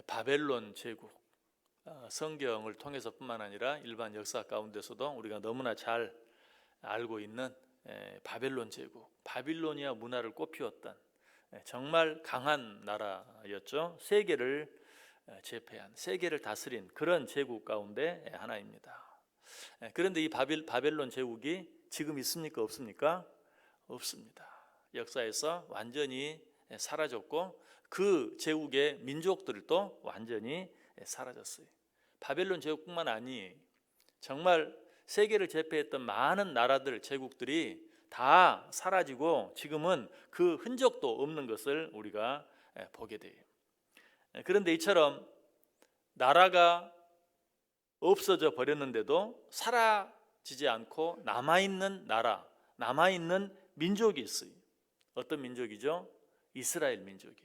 바벨론 제국, 성경을 통해서뿐만 아니라 일반 역사 가운데서도 우리가 너무나 잘 알고 있는 바벨론 제국, 바빌로니아 문화를 꽃피웠던 정말 강한 나라였죠. 세계를 제패한, 세계를 다스린 그런 제국 가운데 하나입니다. 그런데 이 바벨론 제국이 지금 있습니까? 없습니까? 없습니다. 역사에서 완전히 사라졌고 그 제국의 민족들도 완전히 사라졌어요. 바벨론 제국뿐만 아니 정말 세계를 제패했던 많은 나라들, 제국들이 다 사라지고 지금은 그 흔적도 없는 것을 우리가 보게 돼요. 그런데 이처럼 나라가 없어져 버렸는데도 사라지지 않고 남아있는 나라, 남아있는 민족이 있어요. 어떤 민족이죠? 이스라엘 민족이.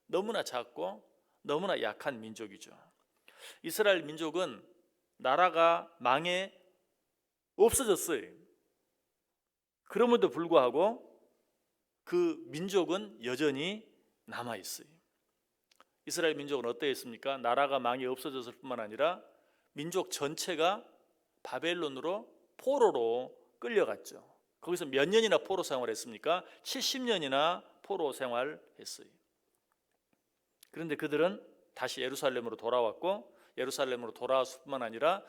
너무나 작고 너무나 약한 민족이죠. 이스라엘 민족은 나라가 망해 없어졌어요. 그럼에도 불구하고 그 민족은 여전히 남아있어요. 이스라엘 민족은 어떠했습니까? 나라가 망해 없어졌을 뿐만 아니라 민족 전체가 바벨론으로 포로로 끌려갔죠. 거기서 몇 년이나 포로 생활했습니까? 70년이나 포로 생활했어요. 그런데 그들은 다시 예루살렘으로 돌아왔고 예루살렘으로 돌아왔을 뿐만 아니라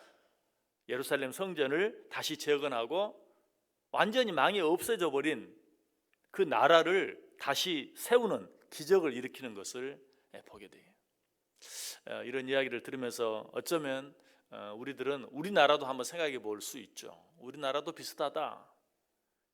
예루살렘 성전을 다시 재건하고 완전히 망해 없어져 버린 그 나라를 다시 세우는 기적을 일으키는 것을 보게 돼요. 이런 이야기를 들으면서 어쩌면 우리들은 우리나라도 한번 생각해 볼 수 있죠. 우리나라도 비슷하다.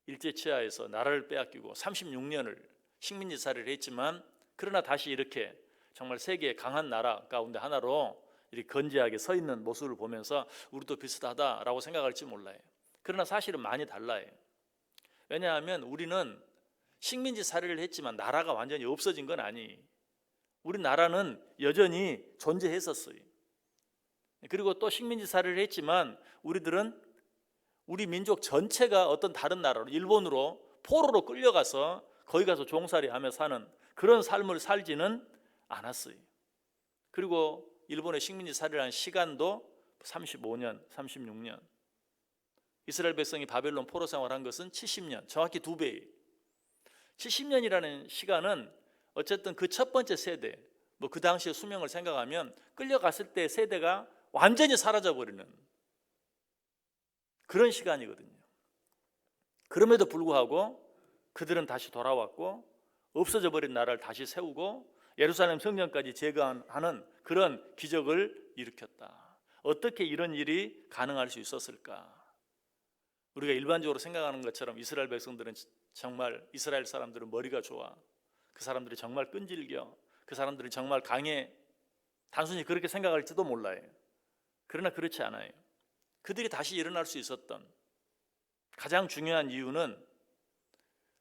일제치하에서 나라를 빼앗기고 36년을 식민지살이를 했지만 그러나 다시 이렇게 정말 세계의 강한 나라 가운데 하나로 이렇게 건재하게 서 있는 모습을 보면서 우리도 비슷하다라고 생각할지 몰라요. 그러나 사실은 많이 달라요. 왜냐하면 우리는 식민지살이를 했지만 나라가 완전히 없어진 건 아니에요. 우리나라는 여전히 존재했었어요. 그리고 또 식민지살이를 했지만 우리들은 우리 민족 전체가 어떤 다른 나라로, 일본으로 포로로 끌려가서 거기 가서 종살이하며 사는 그런 삶을 살지는 않았어요. 그리고 일본의 식민지살이를 한 시간도 35년, 36년. 이스라엘 백성이 바벨론 포로 생활한 것은 70년, 정확히 2배예요. 70년이라는 시간은 어쨌든 그 첫 번째 세대, 그 당시의 수명을 생각하면 끌려갔을 때 세대가 완전히 사라져버리는 그런 시간이거든요. 그럼에도 불구하고 그들은 다시 돌아왔고 없어져 버린 나라를 다시 세우고 예루살렘 성전까지 재건하는 그런 기적을 일으켰다. 어떻게 이런 일이 가능할 수 있었을까? 우리가 일반적으로 생각하는 것처럼 이스라엘 백성들은 정말, 이스라엘 사람들은 머리가 좋아, 그 사람들이 정말 끈질겨, 그 사람들이 정말 강해, 단순히 그렇게 생각할지도 몰라요. 그러나 그렇지 않아요. 그들이 다시 일어날 수 있었던 가장 중요한 이유는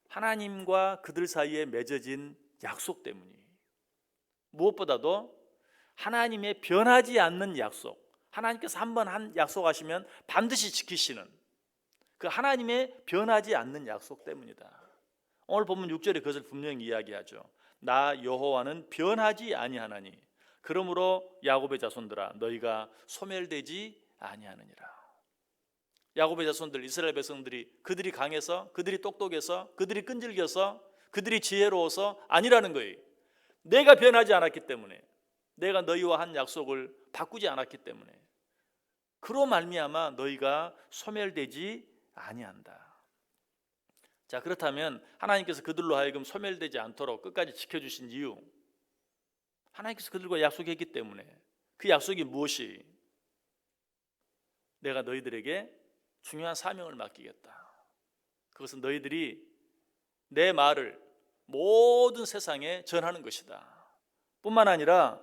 하나님과 그들 사이에 맺어진 약속 때문이에요. 무엇보다도 하나님의 변하지 않는 약속, 하나님께서 한번 한 약속하시면 반드시 지키시는 그 하나님의 변하지 않는 약속 때문이다. 오늘 본문 6절에 그것을 분명히 이야기하죠. 나 여호와는 변하지 아니하나니 그러므로 야곱의 자손들아 너희가 소멸되지 아니하느니라. 야곱의 자손들, 이스라엘 백성들이, 그들이 강해서, 그들이 똑똑해서, 그들이 끈질겨서, 그들이 지혜로워서 아니라는 거예요. 내가 변하지 않았기 때문에, 내가 너희와 한 약속을 바꾸지 않았기 때문에, 그로 말미암아 너희가 소멸되지 아니한다. 자, 그렇다면 하나님께서 그들로 하여금 소멸되지 않도록 끝까지 지켜주신 이유, 하나님께서 그들과 약속했기 때문에. 그 약속이 무엇이? 내가 너희들에게 중요한 사명을 맡기겠다. 그것은 너희들이 내 말을 모든 세상에 전하는 것이다. 뿐만 아니라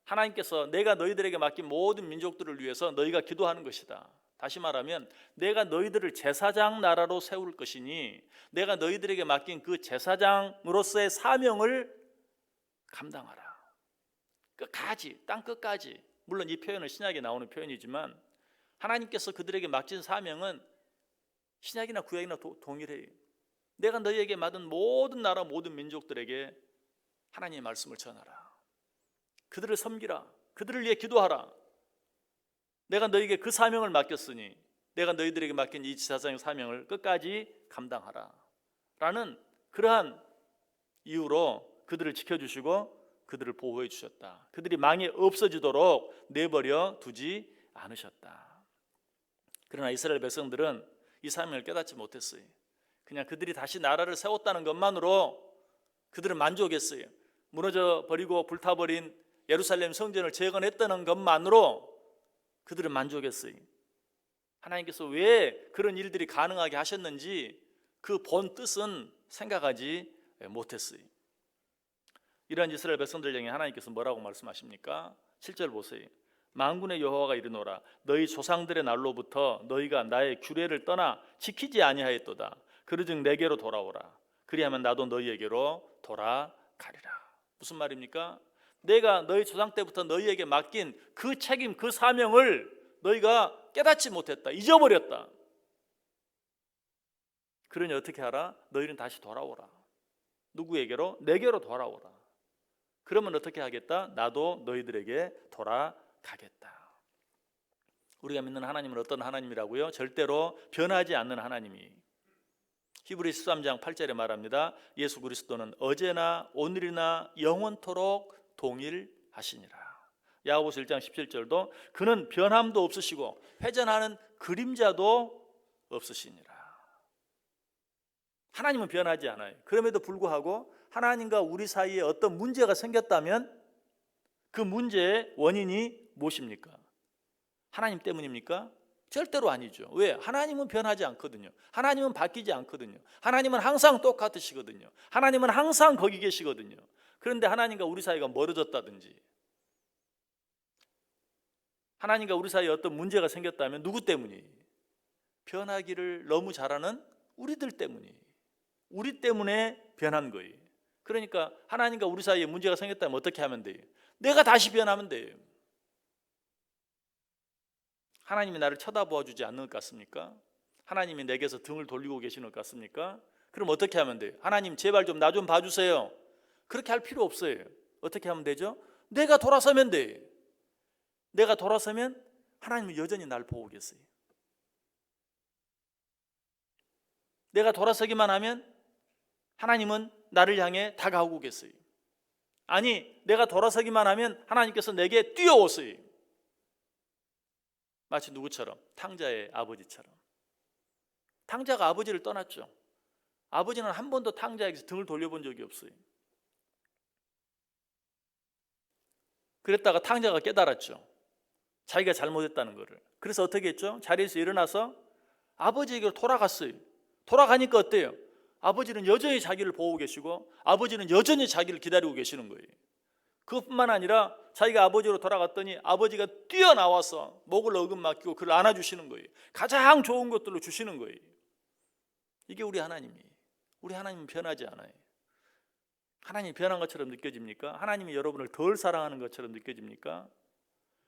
하나님께서 내가 너희들에게 맡긴 모든 민족들을 위해서 너희가 기도하는 것이다. 다시 말하면 내가 너희들을 제사장 나라로 세울 것이니 내가 너희들에게 맡긴 그 제사장으로서의 사명을 감당하라. 끝까지, 땅 끝까지. 물론 이 표현은 신약에 나오는 표현이지만 하나님께서 그들에게 맡긴 사명은 신약이나 구약이나 동일해요. 내가 너희에게 맡은 모든 나라 모든 민족들에게 하나님의 말씀을 전하라. 그들을 섬기라. 그들을 위해 기도하라. 내가 너에게 그 사명을 맡겼으니 내가 너희들에게 맡긴 이 지사장의 사명을 끝까지 감당하라 라는 그러한 이유로 그들을 지켜주시고 그들을 보호해 주셨다. 그들이 망해 없어지도록 내버려 두지 않으셨다. 그러나 이스라엘 백성들은 이 사명을 깨닫지 못했어요. 그냥 그들이 다시 나라를 세웠다는 것만으로 그들은 만족했어요. 무너져 버리고 불타버린 예루살렘 성전을 재건했다는 것만으로 그들은 만족했어요. 하나님께서 왜 그런 일들이 가능하게 하셨는지 그 본 뜻은 생각하지 못했어요. 이러한 이스라엘 백성들 중에 하나님께서 뭐라고 말씀하십니까? 7절 보세요. 만군의 여호와가 이르노라 너희 조상들의 날로부터 너희가 나의 규례를 떠나 지키지 아니하였도다. 그러즉 내게로 돌아오라. 그리하면 나도 너희에게로 돌아가리라. 무슨 말입니까? 내가 너희 조상 때부터 너희에게 맡긴 그 책임, 그 사명을 너희가 깨닫지 못했다. 잊어버렸다. 그러니 어떻게 하라? 너희는 다시 돌아오라. 누구에게로? 내게로 돌아오라. 그러면 어떻게 하겠다? 나도 너희들에게 돌아가겠다. 우리가 믿는 하나님은 어떤 하나님이라고요? 절대로 변하지 않는 하나님이. 히브리 13장 8절에 말합니다. 예수 그리스도는 어제나 오늘이나 영원토록 동일하시니라. 야고보서 1장 17절도 그는 변함도 없으시고 회전하는 그림자도 없으시니라. 하나님은 변하지 않아요. 그럼에도 불구하고 하나님과 우리 사이에 어떤 문제가 생겼다면 그 문제의 원인이 무엇입니까? 하나님 때문입니까? 절대로 아니죠. 왜? 하나님은 변하지 않거든요. 하나님은 바뀌지 않거든요. 하나님은 항상 똑같으시거든요. 하나님은 항상 거기 계시거든요. 그런데 하나님과 우리 사이가 멀어졌다든지 하나님과 우리 사이에 어떤 문제가 생겼다면 누구 때문이? 변하기를 너무 잘하는 우리들 때문이. 우리 때문에 변한 거예요. 그러니까 하나님과 우리 사이에 문제가 생겼다면 어떻게 하면 돼요? 내가 다시 변하면 돼요. 하나님이 나를 쳐다보아 주지 않는 것 같습니까? 하나님이 내게서 등을 돌리고 계시는 것 같습니까? 그럼 어떻게 하면 돼요? 하나님 제발 좀 나 좀 봐주세요. 그렇게 할 필요 없어요. 어떻게 하면 되죠? 내가 돌아서면 돼. 내가 돌아서면 하나님은 여전히 날 보고 계세요. 내가 돌아서기만 하면 하나님은 나를 향해 다가오고 계세요. 아니 내가 돌아서기만 하면 하나님께서 내게 뛰어오세요. 마치 누구처럼? 탕자의 아버지처럼. 탕자가 아버지를 떠났죠. 아버지는 한 번도 탕자에게서 등을 돌려본 적이 없어요. 그랬다가 탕자가 깨달았죠. 자기가 잘못했다는 것을. 그래서 어떻게 했죠? 자리에서 일어나서 아버지에게로 돌아갔어요. 돌아가니까 어때요? 아버지는 여전히 자기를 보고 계시고 아버지는 여전히 자기를 기다리고 계시는 거예요. 그것뿐만 아니라 자기가 아버지로 돌아갔더니 아버지가 뛰어나와서 목을 어금 맡기고 그를 안아주시는 거예요. 가장 좋은 것들로 주시는 거예요. 이게 우리 하나님이에요. 우리 하나님은 변하지 않아요. 하나님이 변한 것처럼 느껴집니까? 하나님이 여러분을 덜 사랑하는 것처럼 느껴집니까?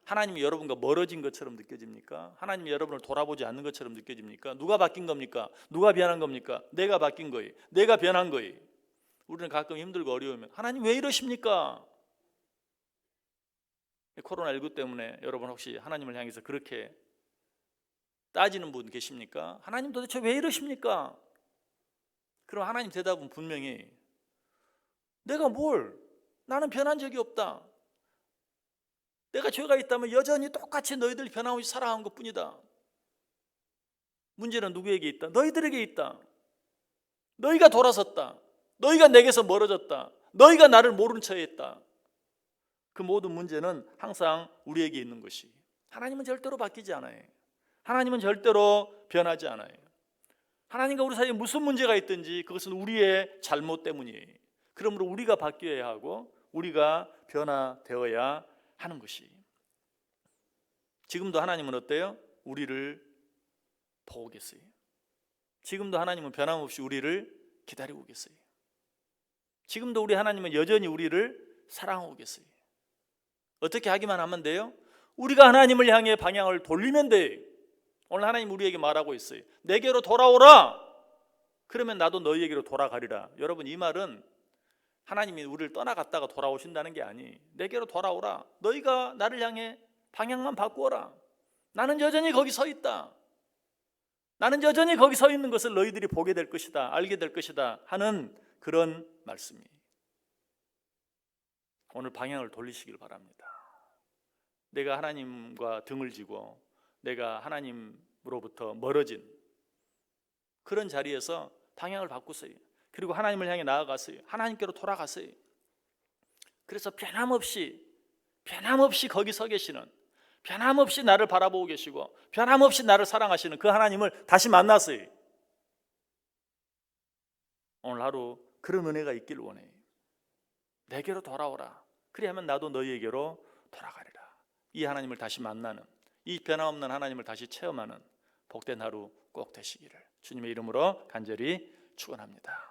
하나님이 여러분과 멀어진 것처럼 느껴집니까? 하나님이 여러분을 돌아보지 않는 것처럼 느껴집니까? 누가 바뀐 겁니까? 누가 변한 겁니까? 내가 바뀐 거예요. 내가 변한 거예요. 우리는 가끔 힘들고 어려우면 하나님 왜 이러십니까? 코로나19 때문에 여러분 혹시 하나님을 향해서 그렇게 따지는 분 계십니까? 하나님 도대체 왜 이러십니까? 그럼 하나님 대답은 분명히 내가 뭘? 나는 변한 적이 없다. 내가 죄가 있다면 여전히 똑같이 너희들 변함없이 살아간 것뿐이다. 문제는 누구에게 있다? 너희들에게 있다. 너희가 돌아섰다. 너희가 내게서 멀어졌다. 너희가 나를 모른 척 했다. 그 모든 문제는 항상 우리에게 있는 것이. 하나님은 절대로 바뀌지 않아요. 하나님은 절대로 변하지 않아요. 하나님과 우리 사이에 무슨 문제가 있든지 그것은 우리의 잘못 때문이에요. 그러므로 우리가 바뀌어야 하고 우리가 변화되어야 하는 것이. 지금도 하나님은 어때요? 우리를 보고 계세요. 지금도 하나님은 변함없이 우리를 기다리고 계세요. 지금도 우리 하나님은 여전히 우리를 사랑하고 계세요. 어떻게 하기만 하면 돼요? 우리가 하나님을 향해 방향을 돌리면 돼요. 오늘 하나님 우리에게 말하고 있어요. 내게로 돌아오라. 그러면 나도 너희에게로 돌아가리라. 여러분 이 말은 하나님이 우리를 떠나갔다가 돌아오신다는 게 아니. 내게로 돌아오라. 너희가 나를 향해 방향만 바꾸어라. 나는 여전히 거기 서 있다. 나는 여전히 거기 서 있는 것을 너희들이 보게 될 것이다. 알게 될 것이다 하는 그런 말씀이. 오늘 방향을 돌리시길 바랍니다. 내가 하나님과 등을 지고 내가 하나님으로부터 멀어진 그런 자리에서 방향을 바꾸세요. 그리고 하나님을 향해 나아가세요. 하나님께로 돌아가세요. 그래서 변함없이 거기 서 계시는, 변함없이 나를 바라보고 계시고 변함없이 나를 사랑하시는 그 하나님을 다시 만나세요. 오늘 하루 그런 은혜가 있길 원해요. 내게로 돌아오라. 그리하면 나도 너희에게로 돌아가리라. 이 하나님을 다시 만나는, 이 변함없는 하나님을 다시 체험하는 복된 하루 꼭 되시기를 주님의 이름으로 간절히 축원합니다.